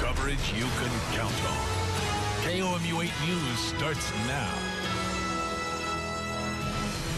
Coverage you can count on. KOMU 8 News starts now.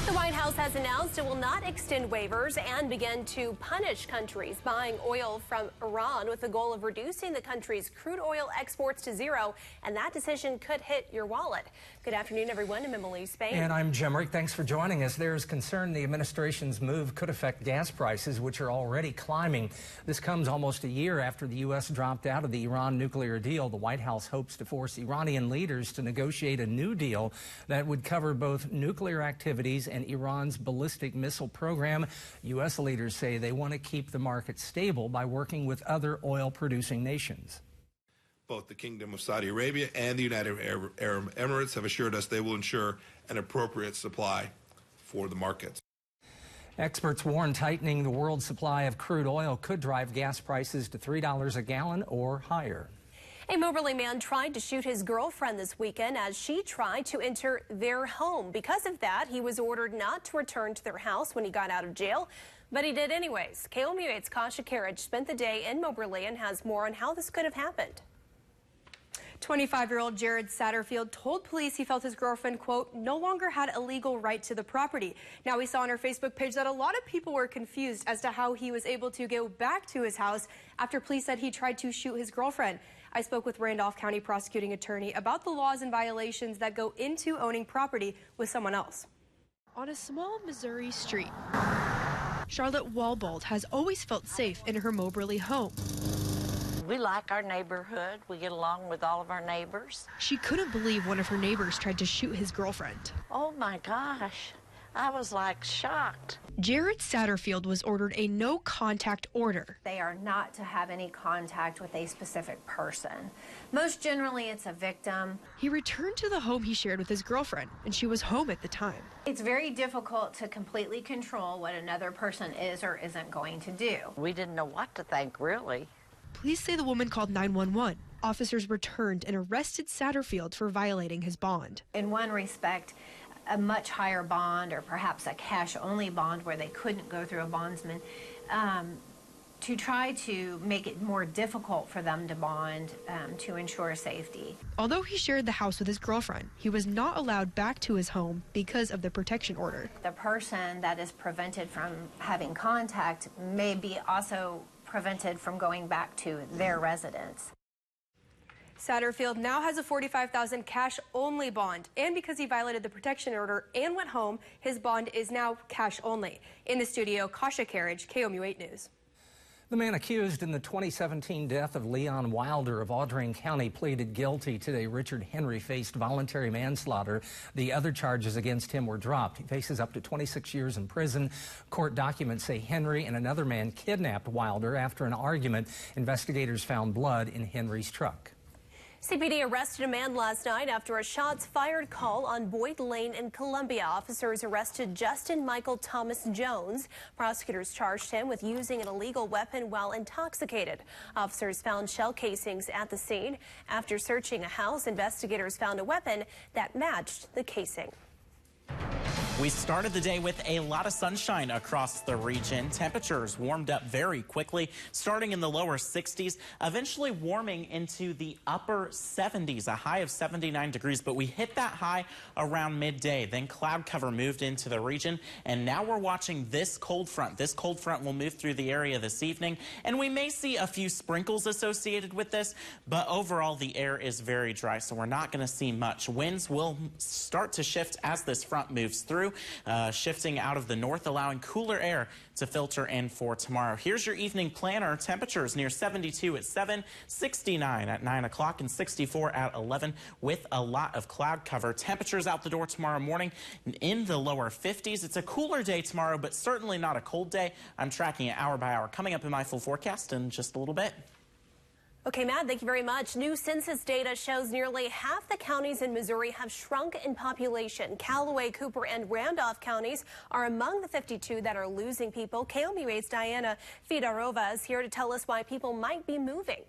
The White House has announced it will not extend waivers and begin to punish countries buying oil from Iran with the goal of reducing the country's crude oil exports to zero, and that decision could hit your wallet. Good afternoon, everyone. I'm Emily Spain. And I'm Jim Rick. Thanks for joining us. There's concern the administration's move could affect gas prices, which are already climbing. This comes almost a year after the U.S. dropped out of the Iran nuclear deal. The White House hopes to force Iranian leaders to negotiate a new deal that would cover both nuclear activities and Iran's ballistic missile program. U.S. leaders say they want to keep the market stable by working with other oil-producing nations. Both the Kingdom of Saudi Arabia and the United Arab Emirates have assured us they will ensure an appropriate supply for the markets. Experts warn tightening the world supply of crude oil could drive gas prices to $3 a gallon or higher. A Moberly man tried to shoot his girlfriend this weekend as she tried to enter their home. Because of that, he was ordered not to return to their house when he got out of jail, but he did anyways. KOMU 8's Kasha Carriage spent the day in Moberly and has more on how this could have happened. 25-year-old Jared Satterfield told police he felt his girlfriend, quote, no longer had a legal right to the property. Now, we saw on her Facebook page that a lot of people were confused as to how he was able to go back to his house after police said he tried to shoot his girlfriend. I spoke with Randolph County prosecuting attorney about the laws and violations that go into owning property with someone else. On a small Missouri street, Charlotte Walbold has always felt safe in her Moberly home. We like our neighborhood. We get along with all of our neighbors. She couldn't believe one of her neighbors tried to shoot his girlfriend. Oh my gosh, I was like shocked. Jared Satterfield was ordered a no-contact order. They are not to have any contact with a specific person. Most generally, it's a victim. He returned to the home he shared with his girlfriend, and she was home at the time. It's very difficult to completely control what another person is or isn't going to do. We didn't know what to think, really. Police say the woman called 911. Officers returned and arrested Satterfield for violating his bond. In one respect, a much higher bond or perhaps a cash-only bond where they couldn't go through a bondsman to try to make it more difficult for them to bond to ensure safety. Although he shared the house with his girlfriend, he was not allowed back to his home because of the protection order. The person that is prevented from having contact may be also prevented from going back to their residence. Satterfield now has a $45,000 cash-only bond, and because he violated the protection order and went home, his bond is now cash-only. In the studio, Kasha Carriage, KOMU 8 News. The man accused in the 2017 death of Leon Wilder of Audrain County pleaded guilty today. Richard Henry faced voluntary manslaughter. The other charges against him were dropped. He faces up to 26 years in prison. Court documents say Henry and another man kidnapped Wilder after an argument. Investigators found blood in Henry's truck. CPD arrested a man last night after a shots fired call on Boyd Lane in Columbia. Officers arrested Justin Michael Thomas Jones. Prosecutors charged him with using an illegal weapon while intoxicated. Officers found shell casings at the scene. After searching a house, investigators found a weapon that matched the casing. We started the day with a lot of sunshine across the region. Temperatures warmed up very quickly, starting in the lower 60s, eventually warming into the upper 70s, a high of 79 degrees. But we hit that high around midday. Then cloud cover moved into the region, and now we're watching this cold front. This cold front will move through the area this evening, and we may see a few sprinkles associated with this, but overall the air is very dry, so we're not going to see much. Winds will start to shift as this front moves through. Shifting out of the north, allowing cooler air to filter in for tomorrow. Here's your evening planner. Temperatures near 72 at 7, 69 at 9 o'clock, and 64 at 11 with a lot of cloud cover. Temperatures out the door tomorrow morning in the lower 50s. It's a cooler day tomorrow, but certainly not a cold day. I'm tracking it hour by hour. Coming up in my full forecast in just a little bit. Okay, Matt, thank you very much. New census data shows nearly half the counties in Missouri have shrunk in population. Callaway, Cooper, and Randolph counties are among the 52 that are losing people. KOMU 8's Diana Fedorova is here to tell us why people might be moving.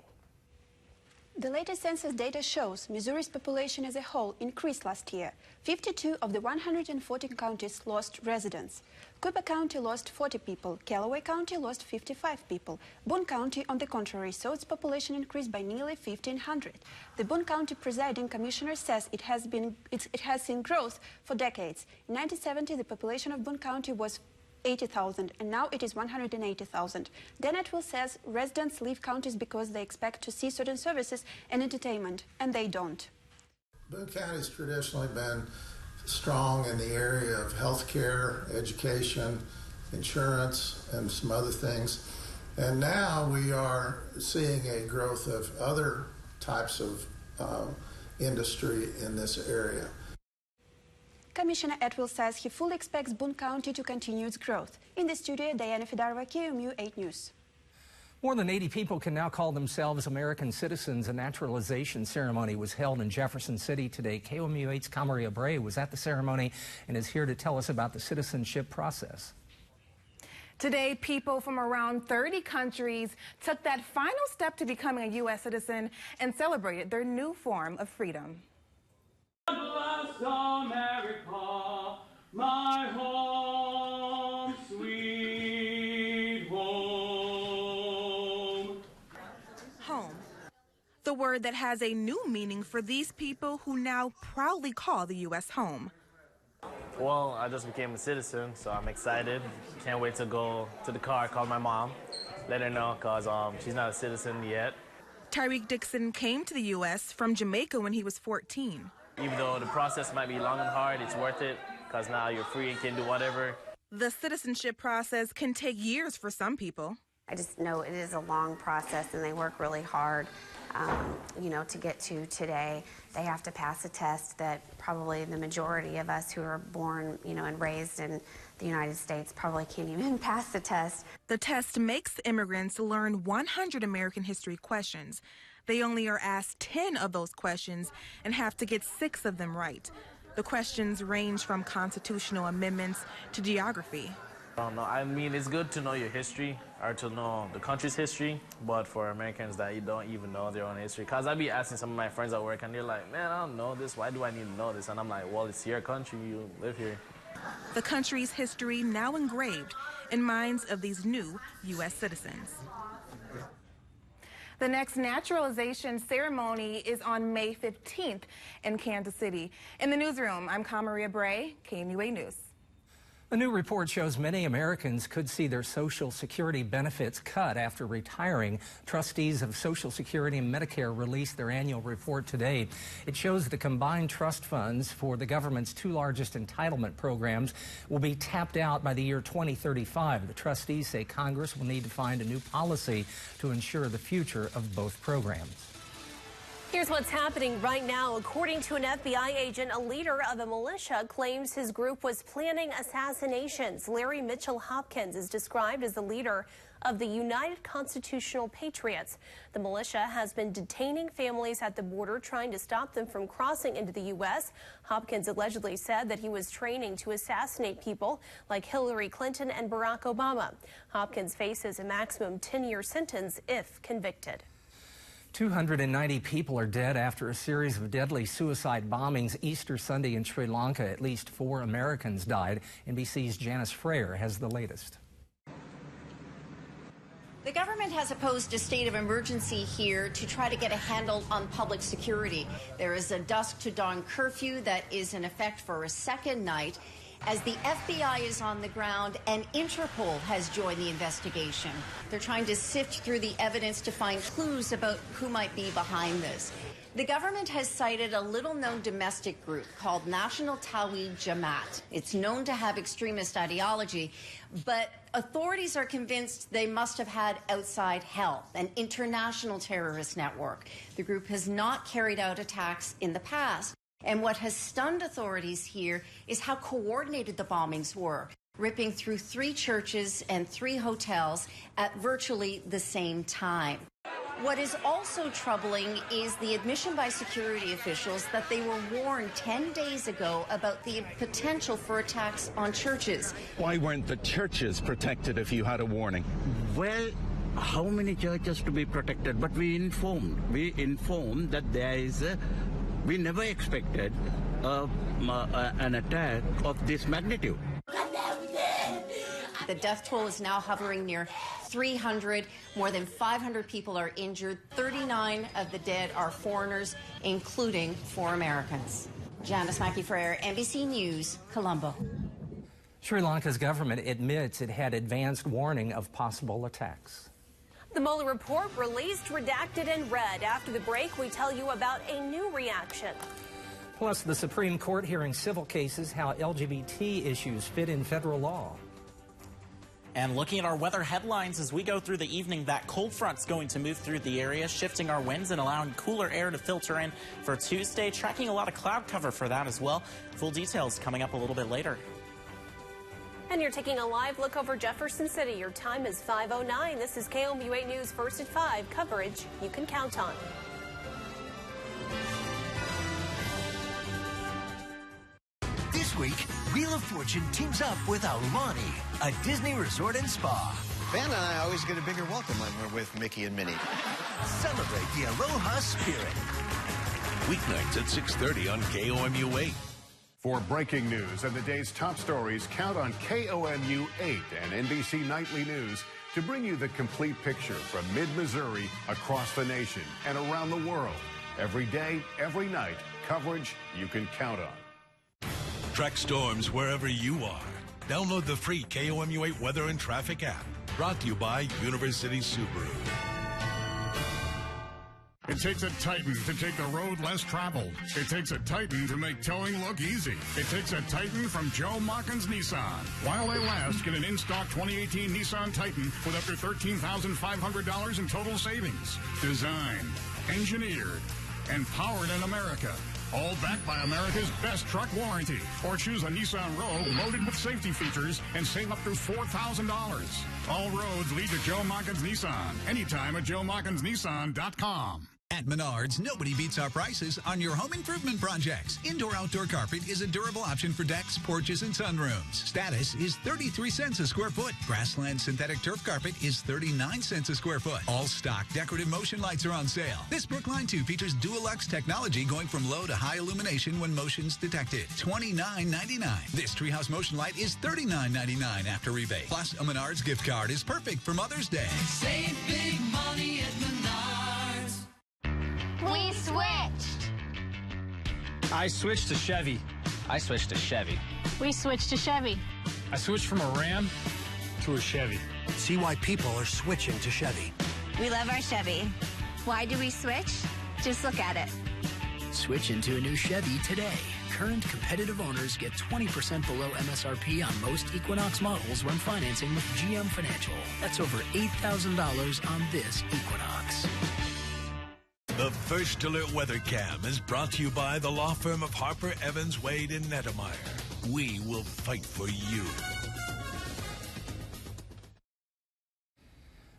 The latest census data shows Missouri's population as a whole increased last year. 52 of the 114 counties lost residents. Cuba County lost 40 people. Callaway County lost 55 people. Boone County, on the contrary, saw its population increase by nearly 1,500. The Boone County presiding commissioner says it has seen growth for decades. In 1970, the population of Boone County was 80,000, and now it is 180,000. Dan Atwill says residents leave counties because they expect to see certain services and entertainment, and they don't. Boone County has traditionally been strong in the area of health care, education, insurance, and some other things. And now we are seeing a growth of other types of industry in this area. Commissioner Atwill says he fully expects Boone County to continue its growth. In the studio, Diana Fidarova, KOMU 8 News. More than 80 people can now call themselves American citizens. A naturalization ceremony was held in Jefferson City today. KOMU 8's Kamaria Bray was at the ceremony and is here to tell us about the citizenship process. Today, people from around 30 countries took that final step to becoming a U.S. citizen and celebrated their new form of freedom. Bless America, my home, sweet home. Home. The word that has a new meaning for these people who now proudly call the U.S. home. Well, I just became a citizen, so I'm excited. Can't wait to go to the car, call my mom, let her know, because she's not a citizen yet. Tyreek Dixon came to the U.S. from Jamaica when he was 14. Even though the process might be long and hard, it's worth it, because now you're free and can do whatever. The citizenship process can take years for some people. I just know it is a long process, and they work really hard, to get to today. They have to pass a test that probably the majority of us who are born, and raised in the United States probably can't even pass the test. The test makes immigrants learn 100 American history questions. They only are asked 10 of those questions and have to get 6 of them right. The questions range from constitutional amendments to geography. I don't know. I mean, it's good to know your history or to know the country's history, but for Americans that you don't even know their own history. Because I be asking some of my friends at work, and they're like, man, I don't know this. Why do I need to know this? And I'm like, well, it's your country. You live here. The country's history now engraved in minds of these new U.S. citizens. The next naturalization ceremony is on May 15th in Kansas City. In the newsroom, I'm Kamaria Bray, KOMU 8 News. A new report shows many Americans could see their Social Security benefits cut after retiring. Trustees of Social Security and Medicare released their annual report today. It shows the combined trust funds for the government's 2 largest entitlement programs will be tapped out by the year 2035. The trustees say Congress will need to find a new policy to ensure the future of both programs. Here's what's happening right now. According to an FBI agent, a leader of a militia claims his group was planning assassinations. Larry Mitchell Hopkins is described as the leader of the United Constitutional Patriots. The militia has been detaining families at the border, trying to stop them from crossing into the U.S. Hopkins allegedly said that he was training to assassinate people like Hillary Clinton and Barack Obama. Hopkins faces a maximum 10-year sentence if convicted. 290 people are dead after a series of deadly suicide bombings Easter Sunday in Sri Lanka. At least 4 Americans died. NBC's Janice Freyer has the latest. The government has imposed a state of emergency here to try to get a handle on public security. There is a dusk to dawn curfew that is in effect for a second night. As the FBI is on the ground and Interpol has joined the investigation. They're trying to sift through the evidence to find clues about who might be behind this. The government has cited a little-known domestic group called National Tawhid Jamaat. It's known to have extremist ideology, but authorities are convinced they must have had outside help, an international terrorist network. The group has not carried out attacks in the past. And what has stunned authorities here is how coordinated the bombings were, ripping through 3 churches and 3 hotels at virtually the same time. What is also troubling is the admission by security officials that they were warned 10 days ago about the potential for attacks on churches. Why weren't the churches protected if you had a warning? Well, how many churches to be protected? But we informed that there is we never expected an attack of this magnitude. The death toll is now hovering near 300. More than 500 people are injured. 39 of the dead are foreigners, including 4 Americans. Janice Mackey-Frere, NBC News, Colombo. Sri Lanka's government admits it had advanced warning of possible attacks. The Mueller report released redacted in red. After the break, we tell you about a new reaction. Plus, the Supreme Court hearing civil cases, how LGBT issues fit in federal law. And looking at our weather headlines as we go through the evening, that cold front's going to move through the area, shifting our winds and allowing cooler air to filter in for Tuesday. Tracking a lot of cloud cover for that as well. Full details coming up a little bit later. And you're taking a live look over Jefferson City. Your time is 5:09. This is KOMU 8 News First at 5. Coverage you can count on. This week, Wheel of Fortune teams up with Aulani, a Disney resort and spa. Van and I always get a bigger welcome when we're with Mickey and Minnie. Celebrate the Aloha spirit. Weeknights at 6:30 on KOMU 8. For breaking news and the day's top stories, count on KOMU 8 and NBC Nightly News to bring you the complete picture from mid-Missouri, across the nation, and around the world. Every day, every night, coverage you can count on. Track storms wherever you are. Download the free KOMU 8 Weather and Traffic app. Brought to you by University Subaru. It takes a Titan to take the road less traveled. It takes a Titan to make towing look easy. It takes a Titan from Joe Mockins Nissan. While they last, get an in-stock 2018 Nissan Titan with up to $13,500 in total savings. Designed, engineered, and powered in America. All backed by America's best truck warranty. Or choose a Nissan Rogue loaded with safety features and save up to $4,000. All roads lead to Joe Mockins Nissan. Anytime at JoeMockinsNissan.com. At Menards, nobody beats our prices on your home improvement projects. Indoor-outdoor carpet is a durable option for decks, porches, and sunrooms. Status is 33 cents a square foot. Grassland synthetic turf carpet is 39 cents a square foot. All stock decorative motion lights are on sale. This Brookline 2 features Dualux technology going from low to high illumination when motion's detected. $29.99. This Treehouse motion light is $39.99 after rebate. Plus, a Menards gift card is perfect for Mother's Day. Save big money at Menards. We switched. I switched to Chevy. I switched to Chevy. We switched to Chevy. I switched from a Ram to a Chevy. See why people are switching to Chevy. We love our Chevy. Why do we switch? Just look at it. Switch into a new Chevy today. Current competitive owners get 20% below MSRP on most Equinox models when financing with GM Financial. That's over $8,000 on this Equinox. The First Alert Weather Cam is brought to you by the law firm of Harper, Evans, Wade, and Nettemeyer. We will fight for you.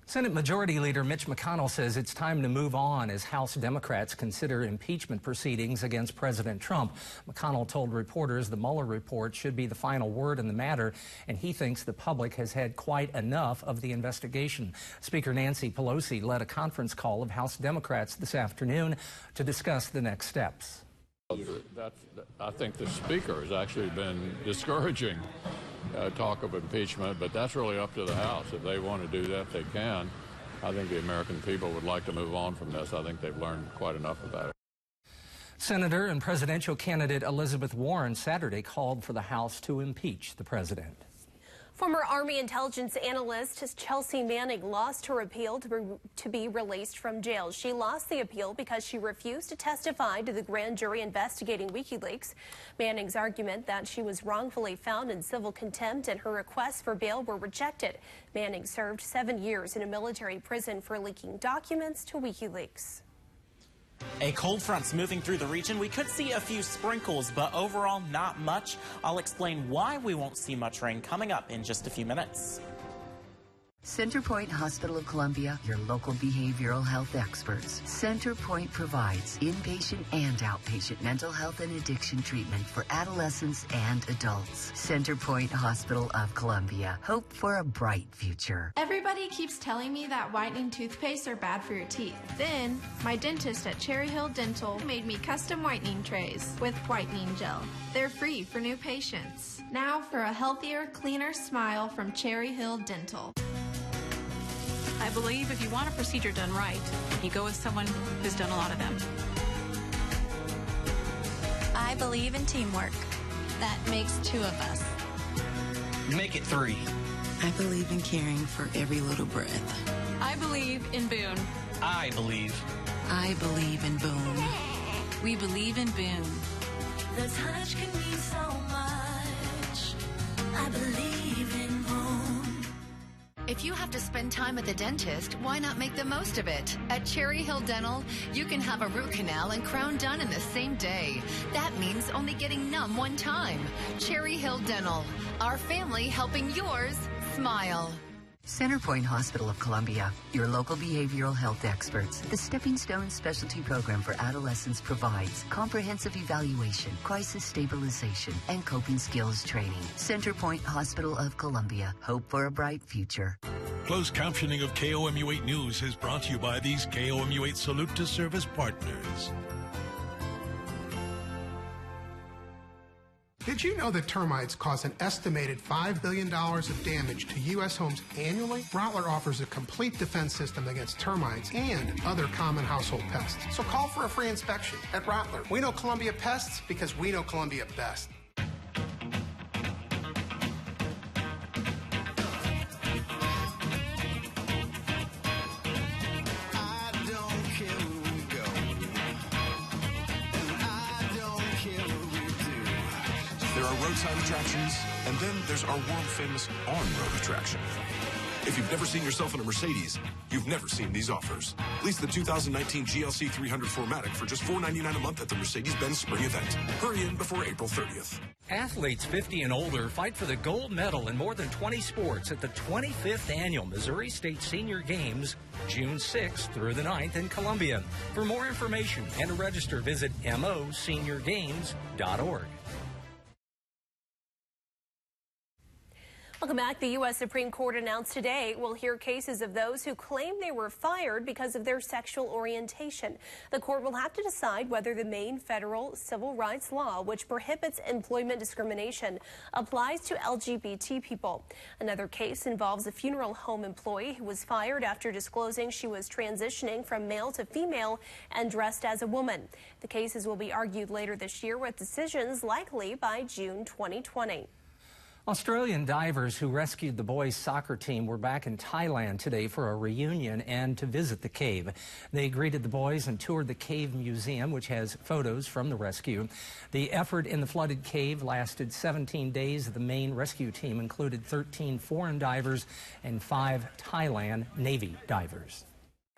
Senate Majority Leader Mitch McConnell says it's time to move on as House Democrats consider impeachment proceedings against President Trump. McConnell told reporters the Mueller report should be the final word in the matter, and he thinks the public has had quite enough of the investigation. Speaker Nancy Pelosi led a conference call of House Democrats this afternoon to discuss the next steps. I think the Speaker has actually been discouraging talk of impeachment, but that's really up to the House. If they want to do that, they can. I think the American people would like to move on from this. I think they've learned quite enough about it. Senator and presidential candidate Elizabeth Warren Saturday called for the House to impeach the president. Former Army intelligence analyst Chelsea Manning lost her appeal to be released from jail. She lost the appeal because she refused to testify to the grand jury investigating WikiLeaks. Manning's argument that she was wrongfully found in civil contempt and her requests for bail were rejected. Manning served 7 years in a military prison for leaking documents to WikiLeaks. A cold front's moving through the region. We could see a few sprinkles, but overall not much. I'll explain why we won't see much rain coming up in just a few minutes. Centerpoint Hospital of Columbia, your local behavioral health experts. Centerpoint provides inpatient and outpatient mental health and addiction treatment for adolescents and adults. Centerpoint Hospital of Columbia. Hope for a bright future. Everybody keeps telling me that whitening toothpaste are bad for your teeth. Then, my dentist at Cherry Hill Dental made me custom whitening trays with whitening gel. They're free for new patients. Now for a healthier, cleaner smile from Cherry Hill Dental. I believe if you want a procedure done right, you go with someone who's done a lot of them. I believe in teamwork. That makes two of us. Make it three. I believe in caring for every little breath. I believe in Boone. I believe. I believe in Boone. We believe in Boone. The touch can mean so much. I believe in Boone. If you have to spend time at the dentist, why not make the most of it? At Cherry Hill Dental, you can have a root canal and crown done in the same day. That means only getting numb one time. Cherry Hill Dental, our family helping yours smile. Centerpoint Hospital of Columbia, your local behavioral health experts. The Stepping Stone Specialty Program for Adolescents provides comprehensive evaluation, crisis stabilization, and coping skills training. Centerpoint Hospital of Columbia. Hope for a bright future. Closed captioning of KOMU 8 News is brought to you by these KOMU 8 Salute to Service partners. Did you know that termites cause an estimated $5 billion of damage to U.S. homes annually? Rottler offers a complete defense system against termites and other common household pests. So call for a free inspection at Rottler. We know Columbia pests because we know Columbia best. There are roadside attractions, and then there's our world-famous on-road attraction. If you've never seen yourself in a Mercedes, you've never seen these offers. Lease the 2019 GLC 300 4MATIC for just $499 a month at the Mercedes-Benz Spring Event. Hurry in before April 30th. Athletes 50 and older fight for the gold medal in more than 20 sports at the 25th Annual Missouri State Senior Games, June 6th through the 9th in Columbia. For more information and to register, visit moseniorgames.org. Welcome back. The U.S. Supreme Court announced today it will hear cases of those who claim they were fired because of their sexual orientation. The court will have to decide whether the main federal civil rights law, which prohibits employment discrimination, applies to LGBT people. Another case involves a funeral home employee who was fired after disclosing she was transitioning from male to female and dressed as a woman. The cases will be argued later this year, with decisions likely by June 2020. Australian divers who rescued the boys' soccer team were back in Thailand today for a reunion and to visit the cave. They greeted the boys and toured the cave museum, which has photos from the rescue. The effort in the flooded cave lasted 17 days. The main rescue team included 13 foreign divers and 5 Thailand Navy divers.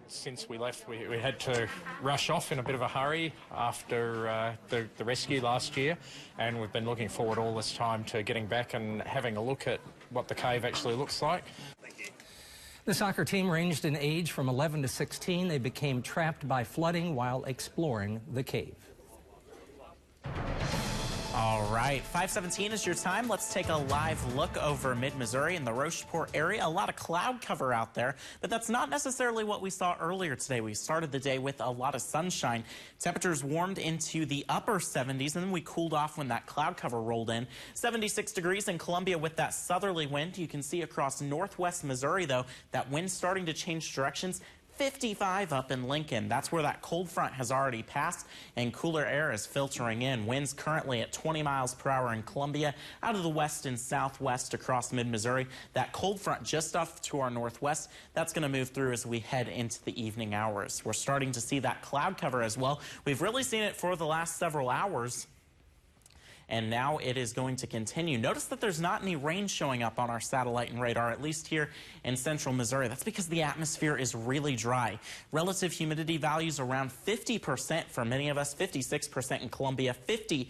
Since we left, we had to rush off in a bit of a hurry after the rescue last year, and we've been looking forward all this time to getting back and having a look at what the cave actually looks like. The soccer team ranged in age from 11 to 16. They became trapped by flooding while exploring the cave. All right, 5:17 is your time. Let's take a live look over mid-Missouri in the Rocheport area. A lot of cloud cover out there, but that's not necessarily what we saw earlier today. We started the day with a lot of sunshine. Temperatures warmed into the upper 70s, and then we cooled off when that cloud cover rolled in. 76 degrees in Columbia with that southerly wind. You can see across northwest Missouri, though, that wind starting to change directions. 55 up in Lincoln. That's where that cold front has already passed and cooler air is filtering in. Winds currently at 20 miles per hour in Columbia, out of the west and southwest across mid-Missouri. That cold front just off to our northwest, that's going to move through as we head into the evening hours. We're starting to see that cloud cover as well. We've really seen it for the last several hours. and now it is going to continue. Notice that there's not any rain showing up on our satellite and radar, at least here in central Missouri. That's because the atmosphere is really dry. Relative humidity values around 50% for many of us, 56% in Columbia, 50%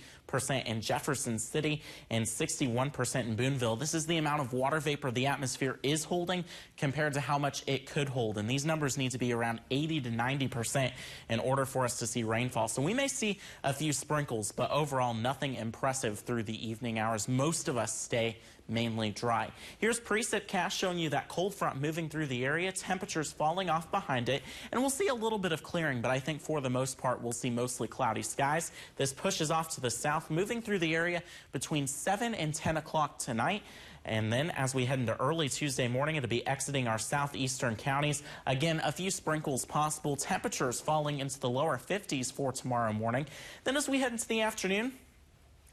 in Jefferson City, and 61% in Boonville. This is the amount of water vapor the atmosphere is holding compared to how much it could hold. And these numbers need to be around 80 to 90% in order for us to see rainfall. So we may see a few sprinkles, but overall nothing impressive through the evening hours. Most of us stay mainly dry. Here's precipcast showing you that cold front moving through the area, temperatures falling off behind it, and we'll see a little bit of clearing, but I think for the most part we'll see mostly cloudy skies. This pushes off to the south, moving through the area between 7 and 10 o'clock tonight. And then as we head into early Tuesday morning, it'll be exiting our southeastern counties. Again, a few sprinkles possible, temperatures falling into the lower 50s for tomorrow morning. Then as we head into the afternoon,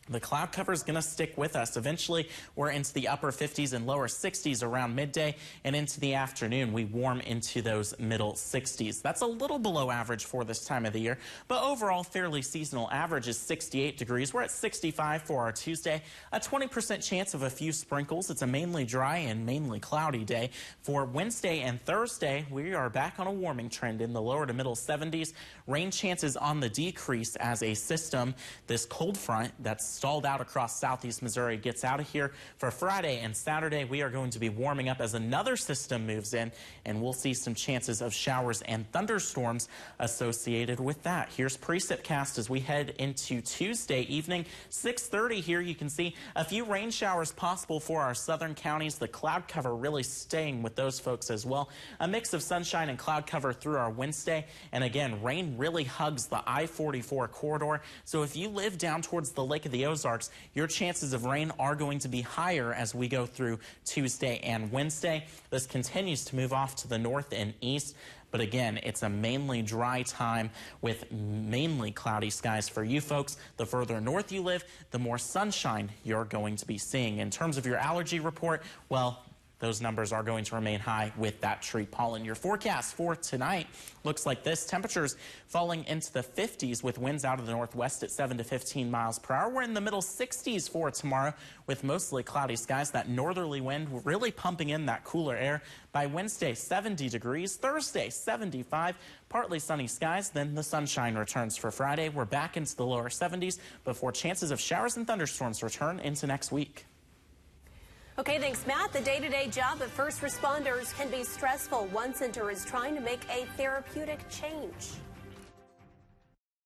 the cloud cover is going to stick with us. Eventually, we're into the upper 50s and lower 60s around midday, and into the afternoon, we warm into those middle 60s. That's a little below average for this time of the year, but overall, fairly seasonal. Average is 68 degrees. We're at 65 for our Tuesday. A 20% chance of a few sprinkles. It's a mainly dry and mainly cloudy day. For Wednesday and Thursday, we are back on a warming trend in the lower to middle 70s. Rain chances on the decrease as a system, this cold front that's stalled out across southeast Missouri, gets out of here. For Friday and Saturday, we are going to be warming up as another system moves in, and we'll see some chances of showers and thunderstorms associated with that. Here's precipcast as we head into Tuesday evening. 6:30 here, you can see a few rain showers possible for our southern counties. The cloud cover really staying with those folks as well. A mix of sunshine and cloud cover through our Wednesday, and again, rain really hugs the I-44 corridor. So if you live down towards the Lake of the Ozarks, your chances of rain are going to be higher as we go through Tuesday and Wednesday. This continues to move off to the north and east, but again, it's a mainly dry time with mainly cloudy skies for you folks. The further north you live, the more sunshine you're going to be seeing. In terms of your allergy report, well, those numbers are going to remain high with that tree pollen. Your forecast for tonight looks like this. Temperatures falling into the 50s with winds out of the northwest at 7 to 15 miles per hour. We're in the middle 60s for tomorrow with mostly cloudy skies. That northerly wind really pumping in that cooler air. By Wednesday, 70 degrees. Thursday, 75. Partly sunny skies. Then the sunshine returns for Friday. We're back into the lower 70s before chances of showers and thunderstorms return into next week. Okay, thanks, Matt. The day-to-day job of first responders can be stressful. One center is trying to make a therapeutic change.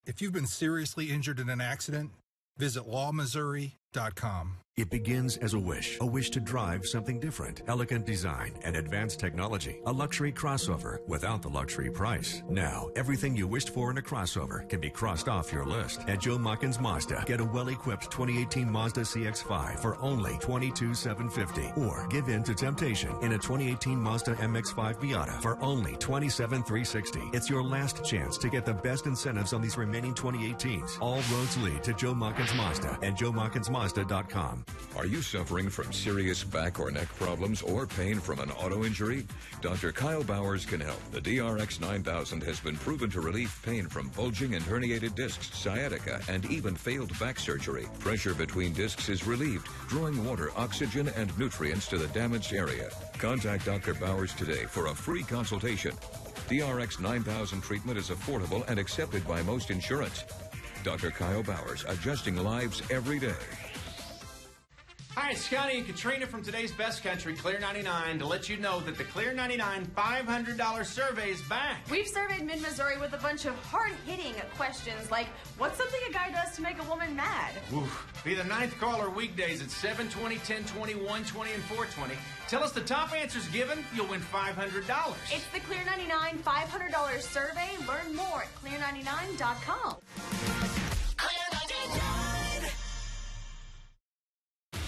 If you've been seriously injured in an accident, visit lawmissouri.com. It begins as a wish to drive something different. Elegant design and advanced technology. A luxury crossover without the luxury price. Now, everything you wished for in a crossover can be crossed off your list. At Joe Muckins Mazda, get a well-equipped 2018 Mazda CX-5 for only $22,750. Or give in to temptation in a 2018 Mazda MX-5 Miata for only $27,360. It's your last chance to get the best incentives on these remaining 2018s. All roads lead to Joe Muckins Mazda at JoeMuckinsMazda.com. Are you suffering from serious back or neck problems or pain from an auto injury? Dr. Kyle Bowers can help. The DRX 9000 has been proven to relieve pain from bulging and herniated discs, sciatica, and even failed back surgery. Pressure between discs is relieved, drawing water, oxygen, and nutrients to the damaged area. Contact Dr. Bowers today for a free consultation. DRX 9000 treatment is affordable and accepted by most insurance. Dr. Kyle Bowers, adjusting lives every day. Hi, it's Scotty and Katrina from today's Best Country, Clear 99, to let you know that the Clear 99 $500 survey is back. We've surveyed mid-Missouri with a bunch of hard-hitting questions like, what's something a guy does to make a woman mad? Oof. Be the 9th caller weekdays at 7:20, 10:20, 1:20, and 4:20. Tell us the top answers given, you'll win $500. It's the Clear 99 $500 survey. Learn more at clear99.com.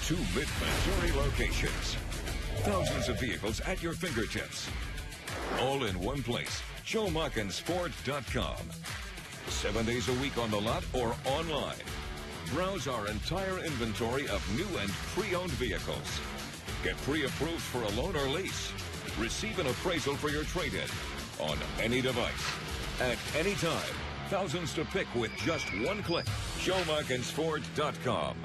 Two mid-Missouri locations. Thousands of vehicles at your fingertips. All in one place. JoeMuckinsFord.com. 7 days a week on the lot or online. Browse our entire inventory of new and pre-owned vehicles. Get pre-approved for a loan or lease. Receive an appraisal for your trade-in on any device. At any time. Thousands to pick with just one click. JoeMuckinsFord.com.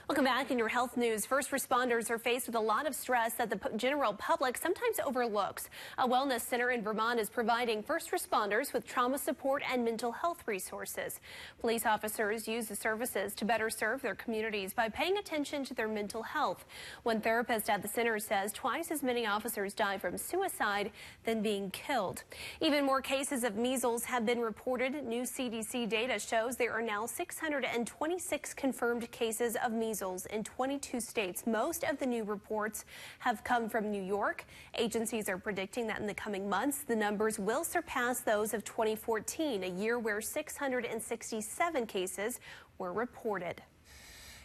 Welcome back in your health news. First responders are faced with a lot of stress that the general public sometimes overlooks. A wellness center in Vermont is providing first responders with trauma support and mental health resources. Police officers use the services to better serve their communities by paying attention to their mental health. One therapist at the center says twice as many officers die from suicide than being killed. Even more cases of measles have been reported. New CDC data shows there are now 626 confirmed cases of measles in 22 states. Most of the new reports have come from New York. Agencies are predicting that in the coming months, the numbers will surpass those of 2014, a year where 667 cases were reported.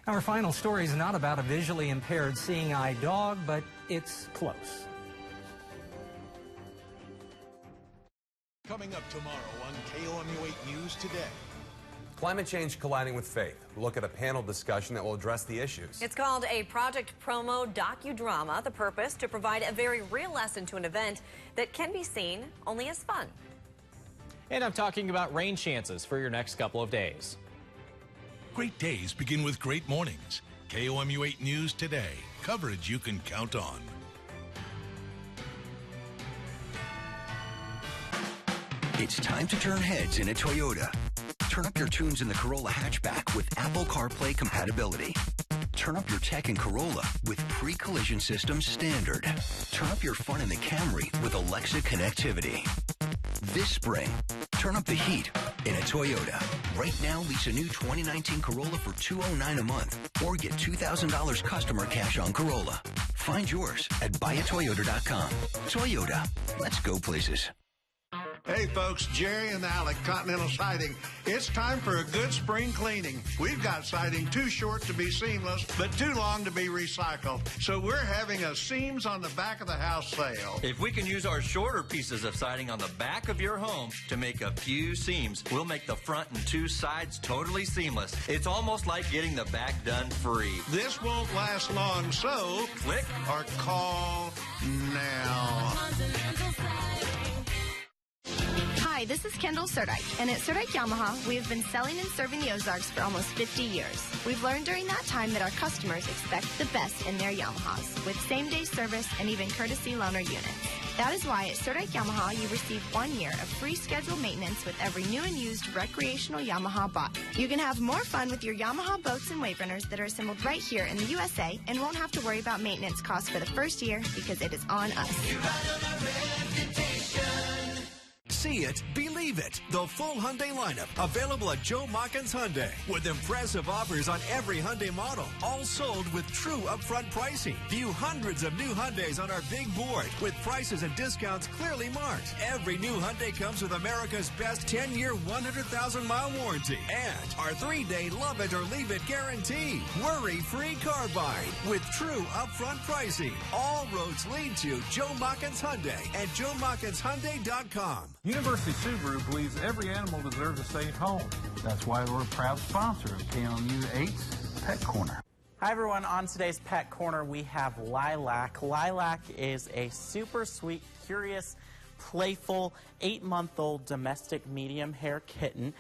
Our final story is not about a visually impaired seeing eye dog, but it's close. Coming up tomorrow on KOMU 8 News Today. Climate change colliding with faith. We'll look at a panel discussion that will address the issues. It's called a Project Promo docudrama. The purpose, to provide a very real lesson to an event that can be seen only as fun. And I'm talking about rain chances for your next couple of days. Great days begin with great mornings. KOMU 8 News Today. Coverage you can count on. It's time to turn heads in a Toyota. Turn up your tunes in the Corolla hatchback with Apple CarPlay compatibility. Turn up your tech in Corolla with pre-collision system standard. Turn up your fun in the Camry with Alexa connectivity. This spring, turn up the heat in a Toyota. Right now, lease a new 2019 Corolla for $209 a month or get $2,000 customer cash on Corolla. Find yours at buyatoyota.com. Toyota, let's go places. Hey folks, Jerry and Alec, Continental Siding. It's time for a good spring cleaning. We've got siding too short to be seamless, but too long to be recycled. So we're having a seams on the back of the house sale. If we can use our shorter pieces of siding on the back of your home to make a few seams, we'll make the front and two sides totally seamless. It's almost like getting the back done free. This won't last long, so click or call now. Hi, this is Kendall Surdike, and at Surdike Yamaha, we have been selling and serving the Ozarks for almost 50 years. We've learned during that time that our customers expect the best in their Yamahas, with same-day service and even courtesy loaner units. That is why at Surdike Yamaha, you receive 1 year of free scheduled maintenance with every new and used recreational Yamaha bought. You can have more fun with your Yamaha boats and wave runners that are assembled right here in the USA and won't have to worry about maintenance costs for the first year because it is on us. See it, believe it. The full Hyundai lineup available at Joe Machens Hyundai with impressive offers on every Hyundai model, all sold with true upfront pricing. View hundreds of new Hyundais on our big board with prices and discounts clearly marked. Every new Hyundai comes with America's best 10-year, 100,000-mile warranty and our 3-day love it or leave it guarantee. Worry-free car buying with true upfront pricing. All roads lead to Joe Machens Hyundai at joemachenshyundai.com. University Subaru believes every animal deserves a safe home. That's why we're a proud sponsor of KOMU 8's Pet Corner. Hi everyone, on today's Pet Corner we have Lilac. Lilac is a super sweet, curious, playful 8-month-old domestic medium hair kitten.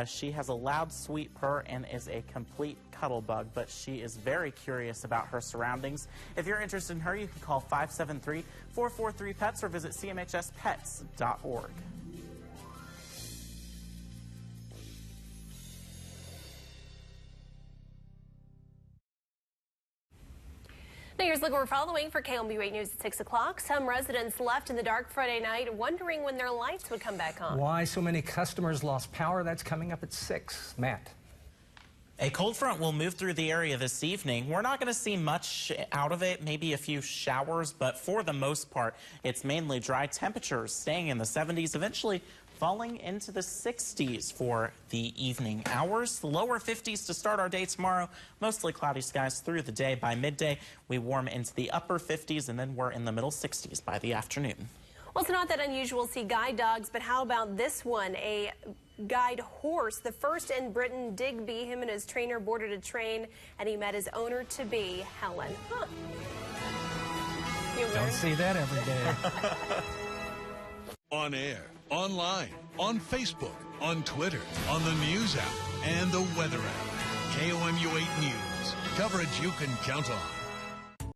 She has a loud, sweet purr and is a complete cuddle bug, but she is very curious about her surroundings. If you're interested in her, you can call 573-443-PETS or visit cmhspets.org. Now here's look we're following for KOMU 8 News at 6 o'clock. Some residents left in the dark Friday night wondering when their lights would come back on. Why so many customers lost power? That's coming up at 6. Matt. A cold front will move through the area this evening. We're not going to see much out of it, maybe a few showers, but for the most part, it's mainly dry. Temperatures staying in the 70s, eventually falling into the 60s for the evening hours. The lower 50s to start our day tomorrow. Mostly cloudy skies through the day. By midday, we warm into the upper 50s, and then we're in the middle 60s by the afternoon. Well, it's not that unusual to see guide dogs, but how about this one? A guide horse, the first in Britain. Digby, him and his trainer boarded a train, and he met his owner-to-be, Helen. Huh. Don't see that every day. On air, online, on Facebook, on Twitter, on the News app, and the Weather app. KOMU 8 News. Coverage you can count on.